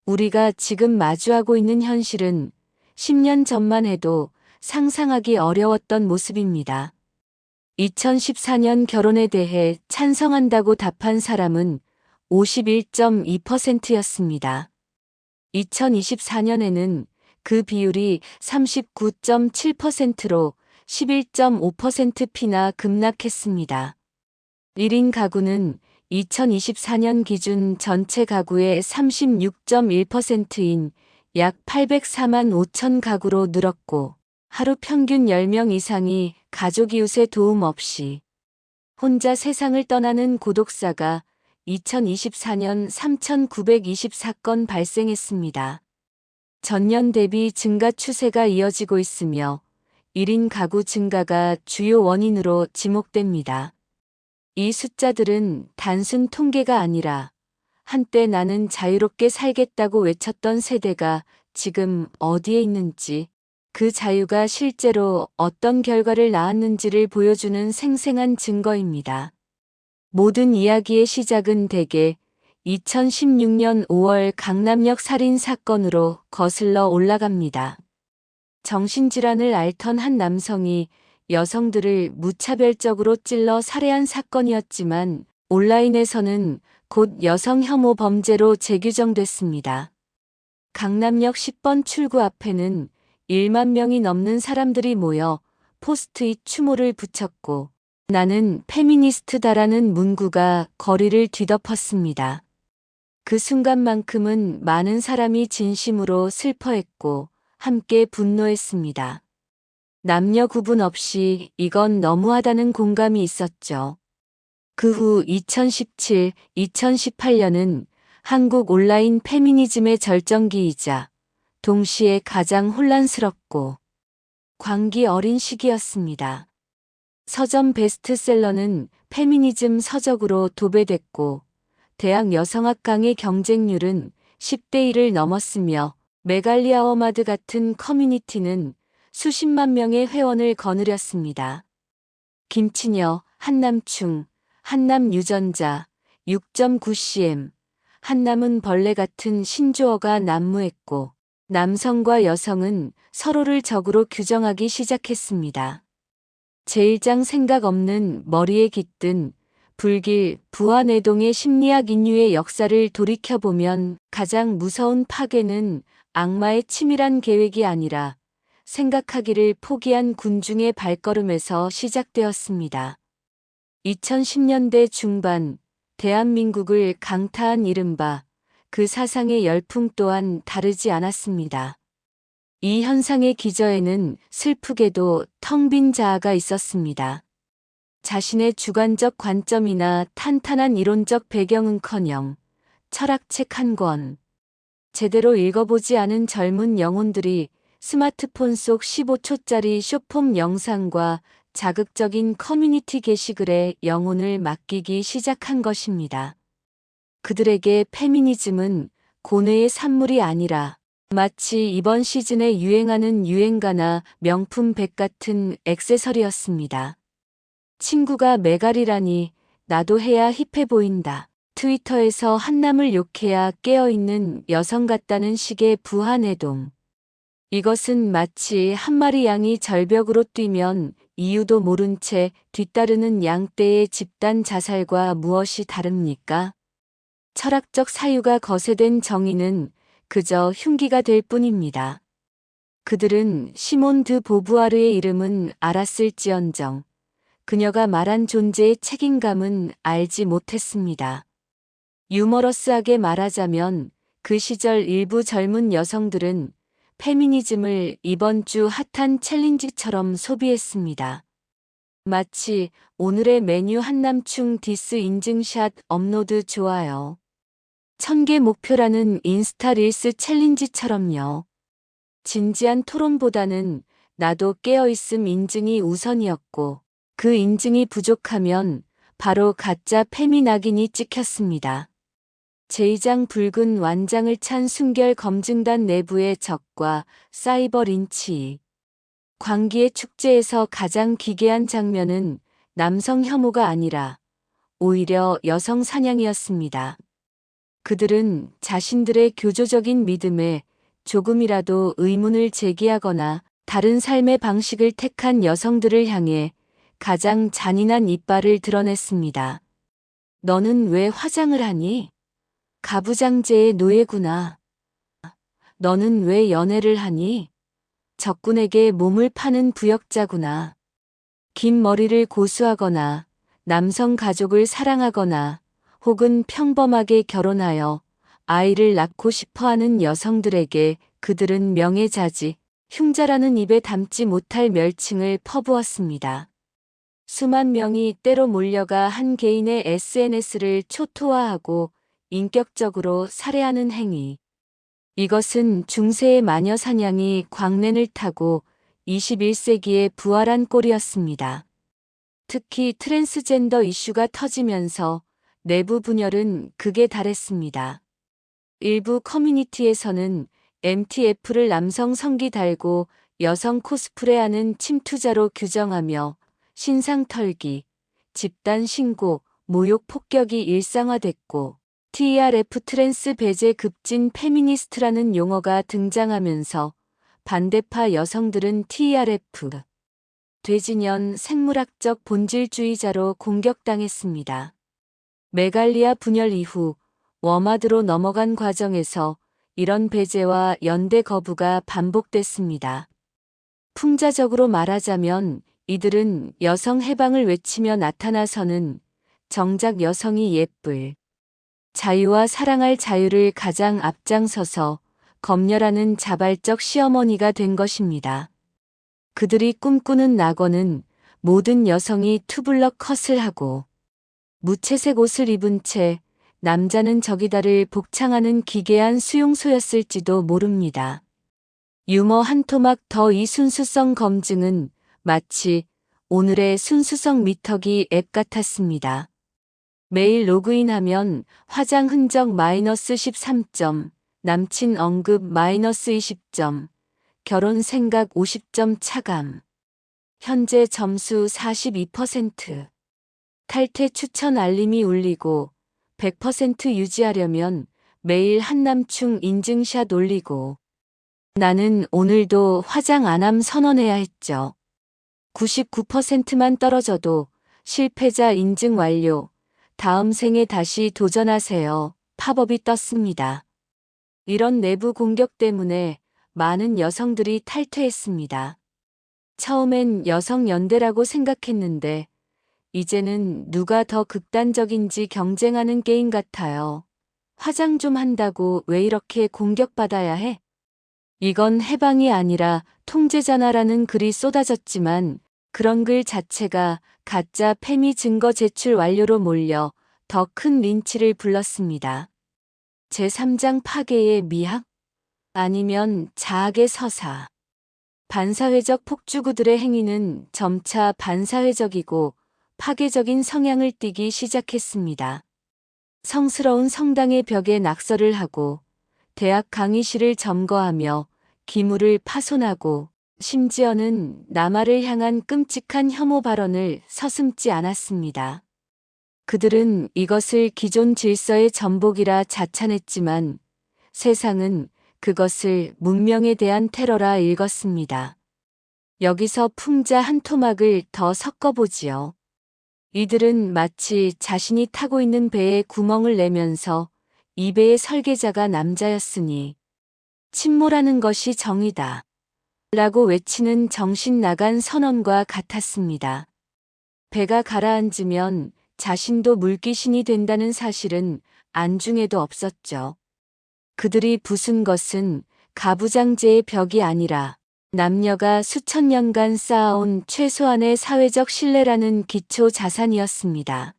우리가 지금 마주하고 있는 현실은 10년 전만 해도 상상하기 어려웠던 모습입니다. 2014년 결혼에 대해 찬성한다고 답한 사람은 51.2%였습니다. 2024년에는 그 비율이 39.7%로 11.5%피나 급락했습니다. 1인 가구는 2024년 기준 전체 가구의 36.1%인 약 804만 5천 가구로 늘었고, 하루 평균 10명 이상이 가족 이웃의 도움 없이 혼자 세상을 떠나는 고독사가 2024년 3,924건 발생했습니다. 전년 대비 증가 추세가 이어지고 있으며 1인 가구 증가가 주요 원인으로 지목됩니다. 이 숫자들은 단순 통계가 아니라 한때 나는 자유롭게 살겠다고 외쳤던 세대가 지금 어디에 있는지, 그 자유가 실제로 어떤 결과를 낳았는지를 보여주는 생생한 증거입니다. 모든 이야기의 시작은 대개 2016년 5월 강남역 살인 사건으로 거슬러 올라갑니다. 정신질환을 앓던 한 남성이 여성들을 무차별적으로 찔러 살해한 사건이었지만 온라인에서는 곧 여성 혐오 범죄로 재규정됐습니다. 강남역 10번 출구 앞에는 1만 명이 넘는 사람들이 모여 포스트잇 추모를 붙였고 나는 페미니스트다라는 문구가 거리를 뒤덮었습니다. 그 순간만큼은 많은 사람이 진심으로 슬퍼했고 함께 분노했습니다. 남녀 구분 없이 이건 너무하다는 공감이 있었죠. 그 후 2017, 2018년은 한국 온라인 페미니즘의 절정기이자 동시에 가장 혼란스럽고 광기 어린 시기였습니다. 서점 베스트셀러는 페미니즘 서적으로 도배됐고 대학 여성학 강의 경쟁률은 10대 1을 넘었으며 메갈리아 어마드 같은 커뮤니티는 수십만 명의 회원을 거느렸습니다. 김치녀, 한남충, 한남유전자, 6.9cm, 한남은 벌레 같은 신조어가 난무했고 남성과 여성은 서로를 적으로 규정하기 시작했습니다. 제1장 생각 없는 머리에 깃든 불길, 부화내동의 심리학 인류의 역사를 돌이켜보면 가장 무서운 파괴는 악마의 치밀한 계획이 아니라 생각하기를 포기한 군중의 발걸음에서 시작되었습니다. 2010년대 중반 대한민국을 강타한 이른바 그 사상의 열풍 또한 다르지 않았습니다. 이 현상의 기저에는 슬프게도 텅 빈 자아가 있었습니다. 자신의 주관적 관점이나 탄탄한 이론적 배경은커녕 철학책 한 권, 제대로 읽어보지 않은 젊은 영혼들이 스마트폰 속 15초짜리 숏폼 영상과 자극적인 커뮤니티 게시글에 영혼을 맡기기 시작한 것입니다. 그들에게 페미니즘은 고뇌의 산물이 아니라 마치 이번 시즌에 유행하는 유행가나 명품 백 같은 액세서리였습니다. 친구가 메갈이라니 나도 해야 힙해 보인다. 트위터에서 한남을 욕해야 깨어있는 여성 같다는 식의 부하내동. 이것은 마치 한 마리 양이 절벽으로 뛰면 이유도 모른 채 뒤따르는 양떼의 집단 자살과 무엇이 다릅니까? 철학적 사유가 거세된 정의는 그저 흉기가 될 뿐입니다. 그들은 시몬 드 보부아르의 이름은 알았을지언정 그녀가 말한 존재의 책임감은 알지 못했습니다. 유머러스하게 말하자면 그 시절 일부 젊은 여성들은 페미니즘을 이번 주 핫한 챌린지처럼 소비했습니다. 마치 오늘의 메뉴 한남충 디스 인증샷 업로드 좋아요. 1000개 목표라는 인스타 릴스 챌린지처럼요. 진지한 토론보다는 나도 깨어있음 인증이 우선이었고 그 인증이 부족하면 바로 가짜 페미낙인이 찍혔습니다. 제2장 붉은 완장을 찬 순결 검증단 내부의 적과 사이버 린치. 광기의 축제에서 가장 기괴한 장면은 남성 혐오가 아니라 오히려 여성 사냥이었습니다. 그들은 자신들의 교조적인 믿음에 조금이라도 의문을 제기하거나 다른 삶의 방식을 택한 여성들을 향해 가장 잔인한 이빨을 드러냈습니다. 너는 왜 화장을 하니? 가부장제의 노예구나. 너는 왜 연애를 하니? 적군에게 몸을 파는 부역자구나. 긴 머리를 고수하거나 남성 가족을 사랑하거나 혹은 평범하게 결혼하여 아이를 낳고 싶어하는 여성들에게 그들은 명예자지, 흉자라는 입에 담지 못할 멸칭을 퍼부었습니다. 수만 명이 때로 몰려가 한 개인의 SNS를 초토화하고 인격적으로 살해하는 행위. 이것은 중세의 마녀 사냥이 광랜을 타고 21세기에 부활한 꼴이었습니다. 특히 트랜스젠더 이슈가 터지면서 내부 분열은 극에 달했습니다. 일부 커뮤니티에서는 MTF를 남성 성기 달고 여성 코스프레하는 침투자로 규정하며 신상 털기, 집단 신고, 모욕 폭격이 일상화됐고 TRF 트랜스 배제 급진 페미니스트라는 용어가 등장하면서 반대파 여성들은 TRF 돼지년 생물학적 본질주의자로 공격당했습니다. 메갈리아 분열 이후 워마드로 넘어간 과정에서 이런 배제와 연대 거부가 반복됐습니다. 풍자적으로 말하자면 이들은 여성 해방을 외치며 나타나서는 정작 여성이 예쁠 자유와 사랑할 자유를 가장 앞장서서 검열하는 자발적 시어머니가 된 것입니다. 그들이 꿈꾸는 낙원은 모든 여성이 투블럭 컷을 하고 무채색 옷을 입은 채 남자는 저기다를 복창하는 기괴한 수용소였을지도 모릅니다. 유머 한 토막 더 이 순수성 검증은 마치 오늘의 순수성 미터기 앱 같았습니다. 매일 로그인하면 화장 흔적 마이너스 13점, 남친 언급 마이너스 20점, 결혼 생각 50점 차감. 현재 점수 42%. 탈퇴 추천 알림이 울리고 100% 유지하려면 매일 한남충 인증샷 올리고 나는 오늘도 화장 안함 선언해야 했죠. 99%만 떨어져도 실패자 인증 완료. 다음 생에 다시 도전하세요. 팝업이 떴습니다. 이런 내부 공격 때문에 많은 여성들이 탈퇴했습니다. 처음엔 여성 연대라고 생각했는데 이제는 누가 더 극단적인지 경쟁하는 게임 같아요. 화장 좀 한다고 왜 이렇게 공격받아야 해? 이건 해방이 아니라 통제잖아라는 글이 쏟아졌지만 그런 글 자체가 가짜 페미 증거 제출 완료로 몰려 더 큰 린치를 불렀습니다. 제3장 파괴의 미학? 아니면 자학의 서사. 반사회적 폭주구들의 행위는 점차 반사회적이고 파괴적인 성향을 띠기 시작했습니다. 성스러운 성당의 벽에 낙서를 하고 대학 강의실을 점거하며 기물을 파손하고 심지어는 남아를 향한 끔찍한 혐오 발언을 서슴지 않았습니다. 그들은 이것을 기존 질서의 전복이라 자찬했지만 세상은 그것을 문명에 대한 테러라 읽었습니다. 여기서 풍자 한 토막을 더 섞어보지요. 이들은 마치 자신이 타고 있는 배에 구멍을 내면서 이 배의 설계자가 남자였으니 침몰하는 것이 정의다. 라고 외치는 정신 나간 선언과 같았습니다. 배가 가라앉으면 자신도 물귀신이 된다는 사실은 안중에도 없었죠. 그들이 부순 것은 가부장제의 벽이 아니라 남녀가 수천 년간 쌓아온 최소한의 사회적 신뢰라는 기초 자산이었습니다.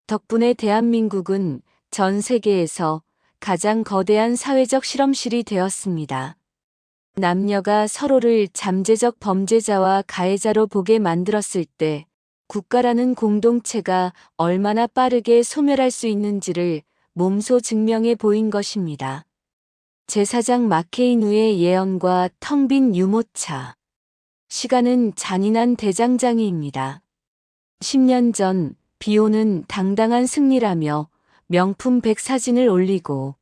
덕분에 대한민국은 전 세계에서 가장 거대한 사회적 실험실이 되었습니다. 남녀가 서로를 잠재적 범죄자와 가해자로 보게 만들었을 때 국가라는 공동체가 얼마나 빠르게 소멸할 수 있는지를 몸소 증명해 보인 것입니다. 제4장 마케이누의 예언과 텅 빈 유모차. 시간은 잔인한 대장장이입니다. 10년 전 비오는 당당한 승리라며 명품 백 사진을 올리고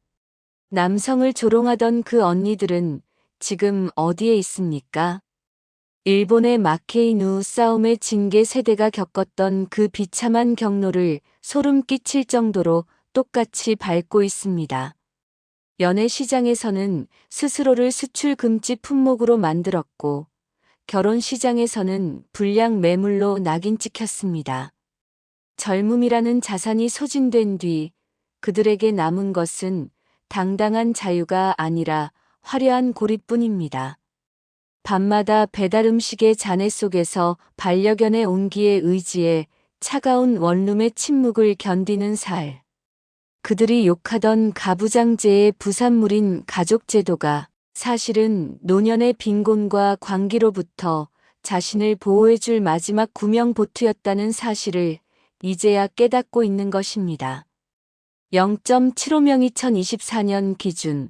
남성을 조롱하던 그 언니들은 지금 어디에 있습니까? 일본의 마케이누 싸움의 징계 세대가 겪었던 그 비참한 경로를 소름 끼칠 정도로 똑같이 밟고 있습니다. 연애 시장에서는 스스로를 수출 금지 품목으로 만들었고 결혼 시장에서는 불량 매물로 낙인 찍혔습니다. 젊음이라는 자산이 소진된 뒤 그들에게 남은 것은 당당한 자유가 아니라 화려한 고립뿐입니다. 밤마다 배달 음식의 잔해 속에서 반려견의 온기에 의지해 차가운 원룸의 침묵을 견디는 살. 그들이 욕하던 가부장제의 부산물인 가족제도가 사실은 노년의 빈곤과 광기로부터 자신을 보호해줄 마지막 구명보트였다는 사실을 이제야 깨닫고 있는 것입니다. 0.75명 2024년 기준,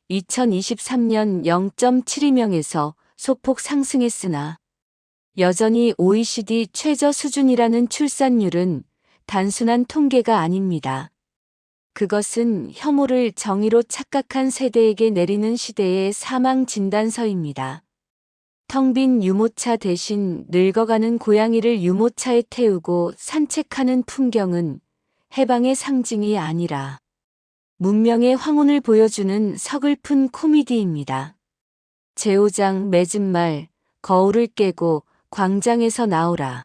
2023년 0.72명에서 소폭 상승했으나 여전히 OECD 최저 수준이라는 출산율은 단순한 통계가 아닙니다. 그것은 혐오를 정의로 착각한 세대에게 내리는 시대의 사망 진단서입니다. 텅 빈 유모차 대신 늙어가는 고양이를 유모차에 태우고 산책하는 풍경은 해방의 상징이 아니라 문명의 황혼을 보여주는 서글픈 코미디입니다. 제5장 맺은 말, 거울을 깨고 광장에서 나오라.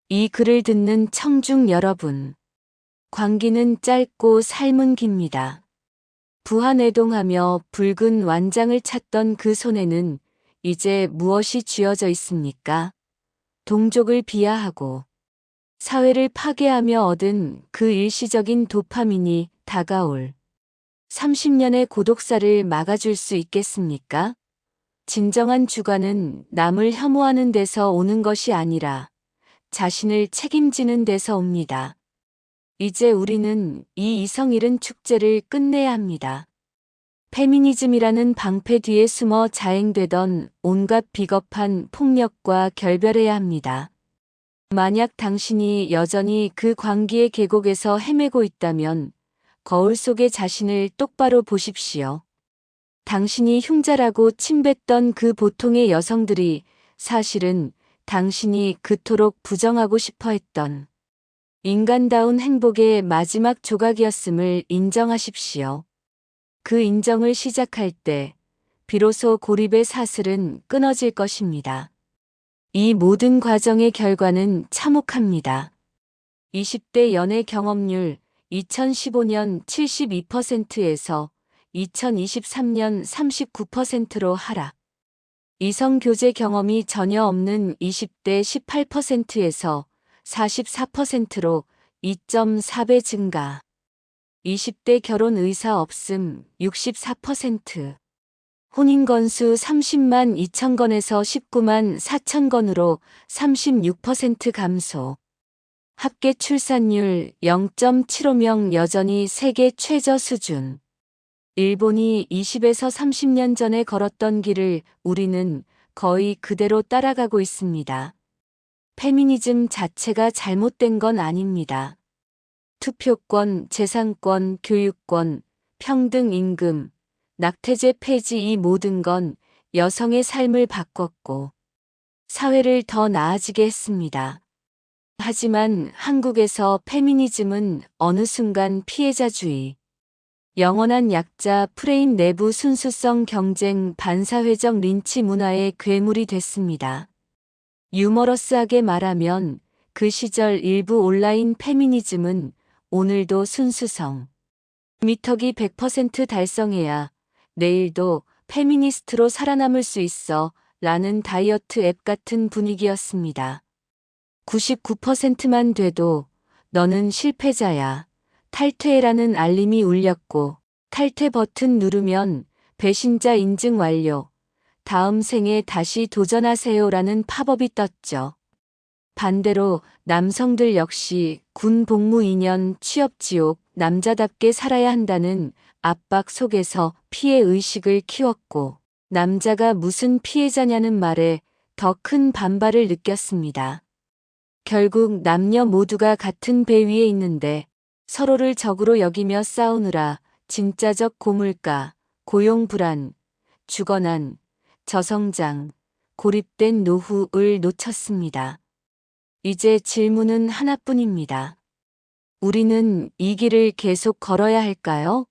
이 글을 듣는 청중 여러분. 광기는 짧고 삶은 깁니다. 부하내동하며 붉은 완장을 찾던 그 손에는 이제 무엇이 쥐어져 있습니까? 동족을 비하하고 사회를 파괴하며 얻은 그 일시적인 도파민이 다가올 30년의 고독사를 막아줄 수 있겠습니까? 진정한 주관은 남을 혐오하는 데서 오는 것이 아니라 자신을 책임지는 데서 옵니다. 이제 우리는 이 이성 잃은 축제를 끝내야 합니다. 페미니즘이라는 방패 뒤에 숨어 자행되던 온갖 비겁한 폭력과 결별해야 합니다. 만약 당신이 여전히 그 광기의 계곡에서 헤매고 있다면 거울 속의 자신을 똑바로 보십시오. 당신이 흉자라고 침뱉던 그 보통의 여성들이 사실은 당신이 그토록 부정하고 싶어 했던 인간다운 행복의 마지막 조각이었음을 인정하십시오. 그 인정을 시작할 때 비로소 고립의 사슬은 끊어질 것입니다. 이 모든 과정의 결과는 참혹합니다. 20대 연애 경험률 2015년 72%에서 2023년 39%로 하락. 이성 교제 경험이 전혀 없는 20대 18%에서 44%로 2.4배 증가. 20대 결혼 의사 없음 64%. 혼인 건수 30만 2천 건에서 19만 4천 건으로 36% 감소. 합계 출산율 0.75명 여전히 세계 최저 수준. 일본이 20에서 30년 전에 걸었던 길을 우리는 거의 그대로 따라가고 있습니다. 페미니즘 자체가 잘못된 건 아닙니다. 투표권, 재산권, 교육권, 평등 임금, 낙태죄 폐지 이 모든 건 여성의 삶을 바꿨고 사회를 더 나아지게 했습니다. 하지만 한국에서 페미니즘은 어느 순간 피해자주의, 영원한 약자 프레임 내부 순수성 경쟁 반사회적 린치 문화의 괴물이 됐습니다. 유머러스하게 말하면 그 시절 일부 온라인 페미니즘은 오늘도 순수성, 미터기 100% 달성해야 내일도 페미니스트로 살아남을 수 있어 라는 다이어트 앱 같은 분위기였습니다. 99%만 돼도 너는 실패자야. 탈퇴라는 알림이 울렸고 탈퇴 버튼 누르면 배신자 인증 완료. 다음 생에 다시 도전하세요라는 팝업이 떴죠. 반대로 남성들 역시 군 복무 2년 취업 지옥, 남자답게 살아야 한다는 압박 속에서 피해 의식을 키웠고 남자가 무슨 피해자냐는 말에 더 큰 반발을 느꼈습니다. 결국 남녀 모두가 같은 배 위에 있는데 서로를 적으로 여기며 싸우느라 진짜적 고물가, 고용불안, 주거난, 저성장, 고립된 노후를 놓쳤습니다. 이제 질문은 하나뿐입니다. 우리는 이 길을 계속 걸어야 할까요?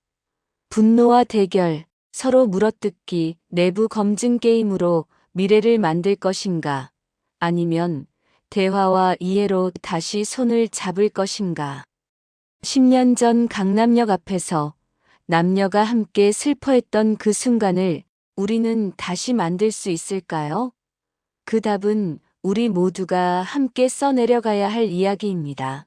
분노와 대결, 서로 물어뜯기, 내부 검증 게임으로 미래를 만들 것인가? 아니면 대화와 이해로 다시 손을 잡을 것인가? 10년 전 강남역 앞에서 남녀가 함께 슬퍼했던 그 순간을 우리는 다시 만들 수 있을까요? 그 답은 우리 모두가 함께 써내려가야 할 이야기입니다.